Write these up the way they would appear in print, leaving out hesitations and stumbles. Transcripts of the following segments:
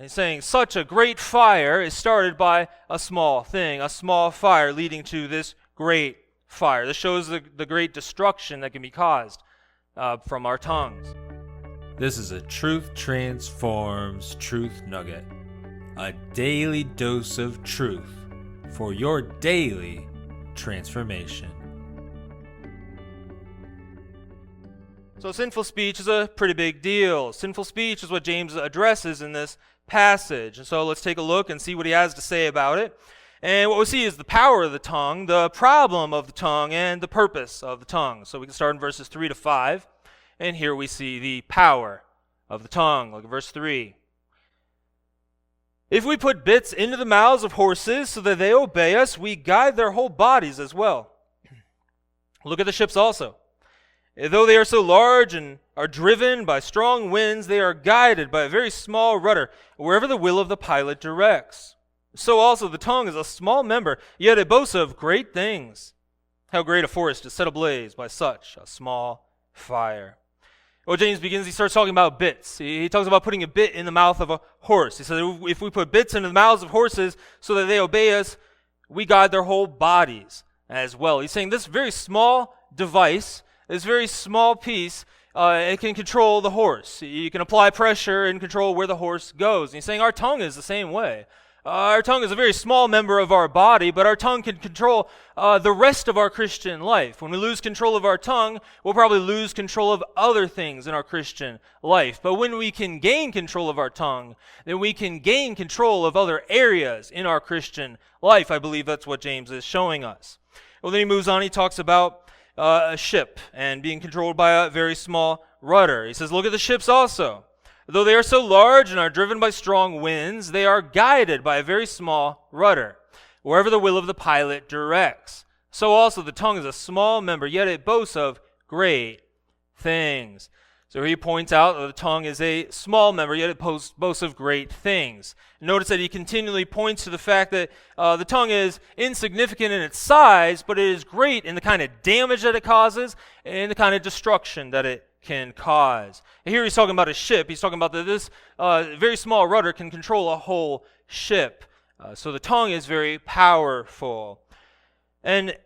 And he's saying such a great fire is started by a small thing, a small fire leading to this great fire. This shows the great destruction that can be caused from our tongues. This is a Truth Transforms Truth Nugget, a daily dose of truth for your daily transformation. So sinful speech is a pretty big deal. Sinful speech is what James addresses in this passage. And so let's take a look and see what he has to say about it. And what we see is the power of the tongue, the problem of the tongue, and the purpose of the tongue. So we can start in verses 3 to 5. And here we see the power of the tongue. Look at verse 3. If we put bits into the mouths of horses so that they obey us, we guide their whole bodies as well. Look at the ships also. Though they are so large and are driven by strong winds, they are guided by a very small rudder, wherever the will of the pilot directs. So also the tongue is a small member, yet it boasts of great things. How great a forest is set ablaze by such a small fire. Well, James begins, he starts talking about bits. He talks about putting a bit in the mouth of a horse. He says, if we put bits into the mouths of horses so that they obey us, we guide their whole bodies as well. He's saying this very small device, this very small piece, it can control the horse. You can apply pressure and control where the horse goes. And he's saying our tongue is the same way. Our tongue is a very small member of our body, but our tongue can control the rest of our Christian life. When we lose control of our tongue, we'll probably lose control of other things in our Christian life. But when we can gain control of our tongue, then we can gain control of other areas in our Christian life. I believe that's what James is showing us. Well, then he moves on, he talks about a ship and being controlled by a very small rudder. He says, look at the ships also. Though they are so large and are driven by strong winds, they are guided by a very small rudder, wherever the will of the pilot directs. So also the tongue is a small member, yet it boasts of great things. So he points out that the tongue is a small member, yet it boasts of great things. Notice that he continually points to the fact that the tongue is insignificant in its size, but it is great in the kind of damage that it causes and the kind of destruction that it can cause. And here he's talking about a ship. He's talking about that this very small rudder can control a whole ship. So the tongue is very powerful. And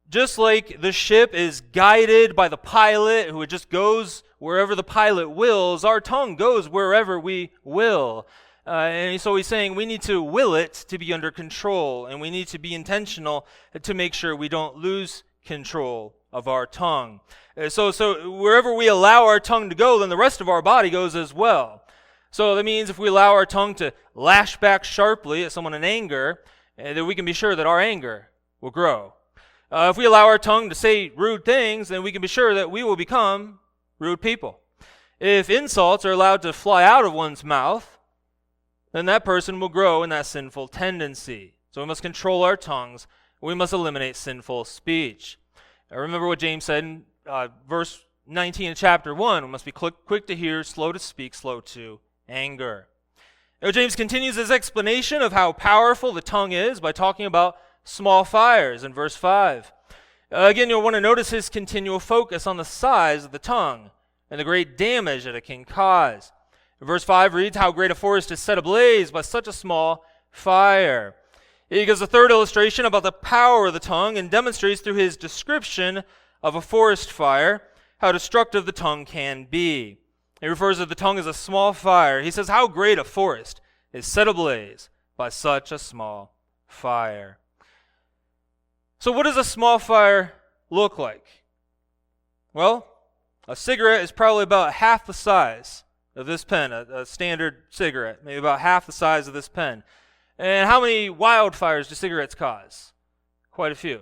just like the ship is guided by the pilot, who just goes wherever the pilot wills, our tongue goes wherever we will. And so he's saying we need to will it to be under control, and we need to be intentional to make sure we don't lose control of our tongue. So wherever we allow our tongue to go, then the rest of our body goes as well. So that means if we allow our tongue to lash back sharply at someone in anger, then we can be sure that our anger will grow. If we allow our tongue to say rude things, then we can be sure that we will become rude people. If insults are allowed to fly out of one's mouth, then that person will grow in that sinful tendency. So we must control our tongues. We must eliminate sinful speech. Remember what James said in verse 19 of chapter 1. We must be quick to hear, slow to speak, slow to anger. Now, James continues his explanation of how powerful the tongue is by talking about small fires in verse 5. Again, you'll want to notice his continual focus on the size of the tongue and the great damage that it can cause. Verse 5 reads, how great a forest is set ablaze by such a small fire. He gives a third illustration about the power of the tongue and demonstrates through his description of a forest fire how destructive the tongue can be. He refers to the tongue as a small fire. He says, how great a forest is set ablaze by such a small fire. So what does a small fire look like? Well, a cigarette is probably about half the size of this pen, a standard cigarette, maybe about half the size of this pen. And how many wildfires do cigarettes cause? Quite a few.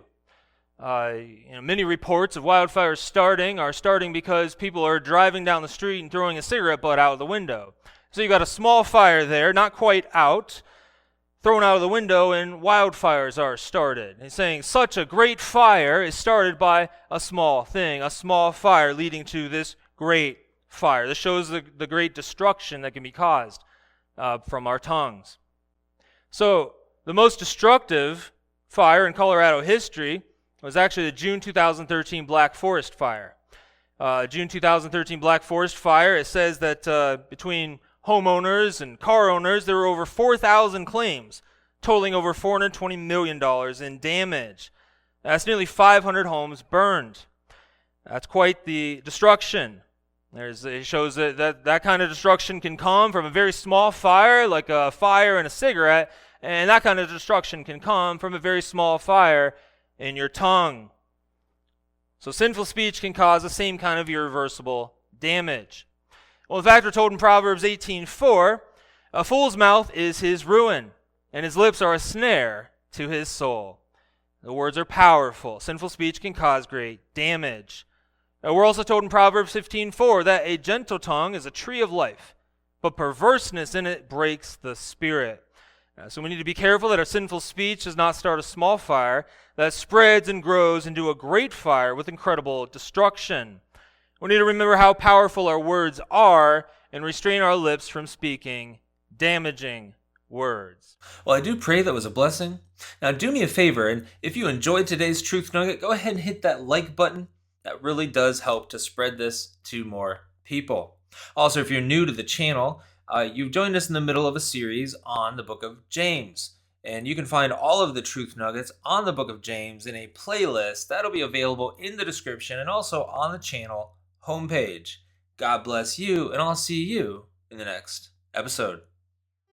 Many reports of wildfires are starting because people are driving down the street and throwing a cigarette butt out of the window. So you got a small fire there, not quite out, thrown out of the window, and wildfires are started. He's saying such a great fire is started by a small thing, a small fire leading to this great fire. This shows the great destruction that can be caused from our tongues. So the most destructive fire in Colorado history was actually the June 2013 Black Forest Fire. June 2013 Black Forest Fire, it says that between homeowners and car owners, there were over 4,000 claims, totaling over $420 million in damage. That's nearly 500 homes burned. That's quite the destruction. It shows that kind of destruction can come from a very small fire, like a fire in a cigarette, and that kind of destruction can come from a very small fire in your tongue. So sinful speech can cause the same kind of irreversible damage. Well, in fact, we're told in Proverbs 18:4, a fool's mouth is his ruin, and his lips are a snare to his soul. The words are powerful. Sinful speech can cause great damage. We're also told in Proverbs 15:4 that a gentle tongue is a tree of life, but perverseness in it breaks the spirit. So we need to be careful that our sinful speech does not start a small fire that spreads and grows into a great fire with incredible destruction. We need to remember how powerful our words are and restrain our lips from speaking damaging words. Well, I do pray that was a blessing. Now do me a favor, and if you enjoyed today's Truth Nugget, go ahead and hit that like button. That really does help to spread this to more people. Also, if you're new to the channel, you've joined us in the middle of a series on the book of James. And you can find all of the Truth Nuggets on the book of James in a playlist that'll be available in the description and also on the channel homepage. God bless you, and I'll see you in the next episode.